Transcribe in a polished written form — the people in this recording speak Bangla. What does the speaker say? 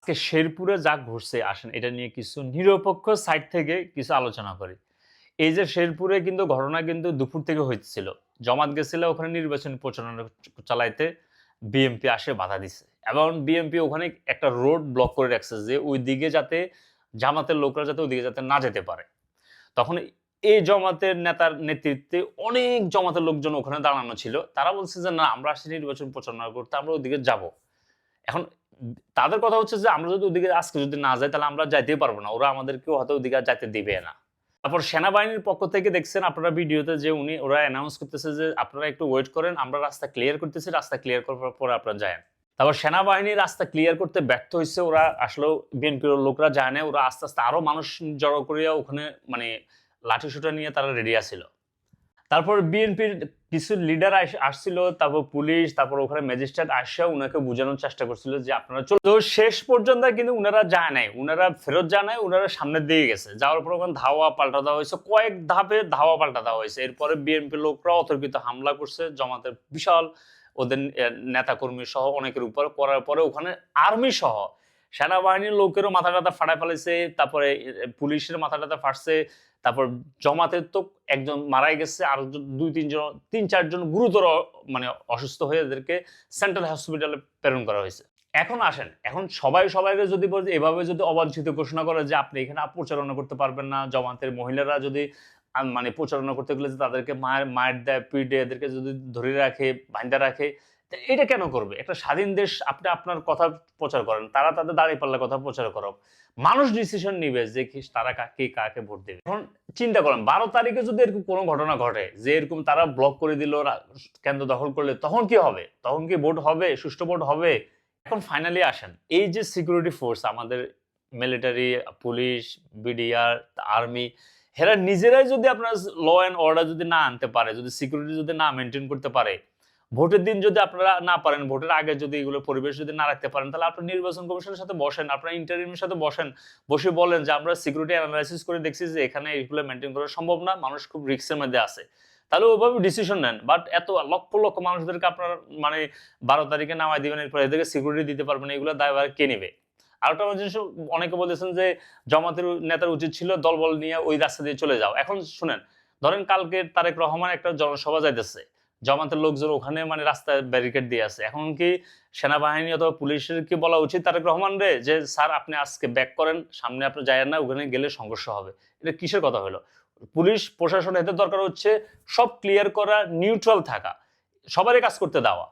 আজকে শেরপুরে যা ঘটছে আসেন এটা নিয়ে কিছু নিরপেক্ষ সাইড থেকে কিছু আলোচনা করি। এই যে শেরপুরে কিন্তু ঘটনা কিন্তু দুপুর থেকে হইতেছিল। জামাত গেছিল ওখানে নির্বাচনী প্রচারণা চালাইতে, বিএমপি আসে বাধা দিছে। এবং বিএমপি ওখানে একটা রোড ব্লক করে রাখছে যে ওই দিকে যাতে জামাতের লোকরা যাতে ওইদিকে যাতে না যেতে পারে। তখন এই জামাতের নেতার নেতৃত্বে অনেক জামাতের লোকজন ওখানে দাঁড়ানো ছিল। তারা বলছে যে না আমরা আসছি নির্বাচন প্রচারণা করতে, আমরা ওইদিকে যাব। এখন তাদের কথা হচ্ছে যে আমরা যদি ওদিকে আজকে যদি না যাই তাহলে আমরা যাইতেই পারবো না, ওরা আমাদেরকেও হয়তো ওদিকে যাইতে দিবে না। তারপর সেনাবাহিনীর পক্ষ থেকে দেখছেন আপনারা ভিডিওতে যে ওরা অ্যানাউন্স করতেছে যে আপনারা একটু ওয়েট করেন, আমরা রাস্তা ক্লিয়ার করতেছি, রাস্তা ক্লিয়ার করার পরে আপনারা যায়েন। তারপর সেনাবাহিনী রাস্তা ক্লিয়ার করতে ব্যর্থ হয়েছে, ওরা আসলেও বিএনপির লোকরা যায় না, ওরা আস্তে আস্তে আরো মানুষ জড়ো করিয়া ওখানে মানে লাঠি সোটা নিয়ে তারা রেডি আছিল। তারপর বিএনপির কিছু লিডার আসছিল, তারপর পুলিশ, তারপর ওখানে ম্যাজিস্ট্রেট আসে ওনাকে বোঝানোর চেষ্টা করছিল যে আপনারা চলো। তো শেষ পর্যন্ত কিন্তু উনারা যায় নাই, উনারা ফেরত যায় নাই, উনারা সামনের দিকে গেছে। যাওয়ার পর ওখানে ধাওয়া পাল্টা দেওয়া হয়েছে, কয়েক ধাপে ধাওয়া পাল্টা দেওয়া হয়েছে। এরপরে বিএনপির লোকরা অতর্কিত হামলা করছে জামাতের বিশাল ওদের নেতাকর্মী সহ অনেকের উপর, করার পরে ওখানে আর্মি সহ সেনাবাহিনীর লোকেরও মাথা টাথা ফাটাই ফেলেছে, তারপরে পুলিশের মাথা টাথা ফাটছে, তারপর জমাতের তো একজন মারাই গেছে, আর তিন চারজন গুরুতর মানে অসুস্থ হয়ে এদেরকে সেন্ট্রাল হসপিটালে প্রেরণ করা হয়েছে। এখন আসেন, এখন সবাইকে যদি বলে এভাবে যদি অবাঞ্ছিত ঘোষণা করে যে আপনি এখানে প্রচারণা করতে পারবেন না, জমাতের মহিলারা যদি মানে প্রচারণা করতে গেলে যে তাদেরকে মায়ের দেয়, পিটে, এদেরকে যদি ধরে রাখে, বাঁধা রাখে, এটা কেন করবে? একটা স্বাধীন দেশ, আপনি আপনার কথা প্রচার করেন, তারা তাদের দাঁড়িপাল্লার কথা প্রচার করো, মানুষ ডিসিশন নিবে যে তারা কাকে ভোট দেবে। এখন চিন্তা করেন 12 তারিখে যদি এরকম কোনো ঘটনা ঘটে যে এরকম তারা ব্লক করে দিল, কেন্দ্র দখল করলে, তখন কি হবে? তখন কি ভোট হবে? সুষ্ঠু ভোট হবে? এখন ফাইনালি আসেন, এই যে সিকিউরিটি ফোর্স আমাদের মিলিটারি, পুলিশ, বিডিআর, আর্মি, এরা নিজেরাই যদি আপনার ল অ্যান্ড অর্ডার যদি না আনতে পারে, যদি সিকিউরিটি যদি না মেনটেন করতে পারে, ভোটের দিন যদি আপনারা না পারেন, ভোটের আগে যদি এগুলো পরিবেশ যদি না রাখতে পারেন, তাহলে আপনার নির্বাচন কমিশনের সাথে বসেন, আপনার ইন্টারিমের সাথে বসেন, বসে বলেন যে আমরা সিকিউরিটি অ্যানালাইসিস করে দেখছি যে এখানে এগুলো মেনটেন করা সম্ভব না, মানুষ খুব রিস্কের মধ্যে আছে, তাহলে ওইভাবে ডিসিশন নেন। বাট এত লক্ষ লক্ষ মানুষদেরকে আপনার মানে 12 তারিখে নামাই দিবেন, এরপর এদেরকে সিকিউরিটি দিতে পারবেন, এগুলো দায়ভার কে নেবে? আর একটা জিনিস অনেকে বলেছেন যে জামাতের নেতার উচিত ছিল দলবল নিয়ে ওই রাস্তা দিয়ে চলে যাও। এখন শুনেন, ধরেন কালকে তারেক রহমান একটা জনসভা যাইতেছে, জামাতের লোকজন ওখানে মানে রাস্তায় ব্যারিকেড দিয়ে আছে, এখন কি সেনাবাহিনী অথবা পুলিশের কি বলা উচিত তারেক রহমান রে যে স্যার আপনি আজকে ব্যাক করেন, সামনে আপনি যায় না, ওখানে গেলে সংঘর্ষ হবে? এটা কিসের কথা হলো? পুলিশ প্রশাসন এদের দরকার হচ্ছে সব ক্লিয়ার করা, নিউট্রাল থাকা, সবারই কাজ করতে দেওয়া।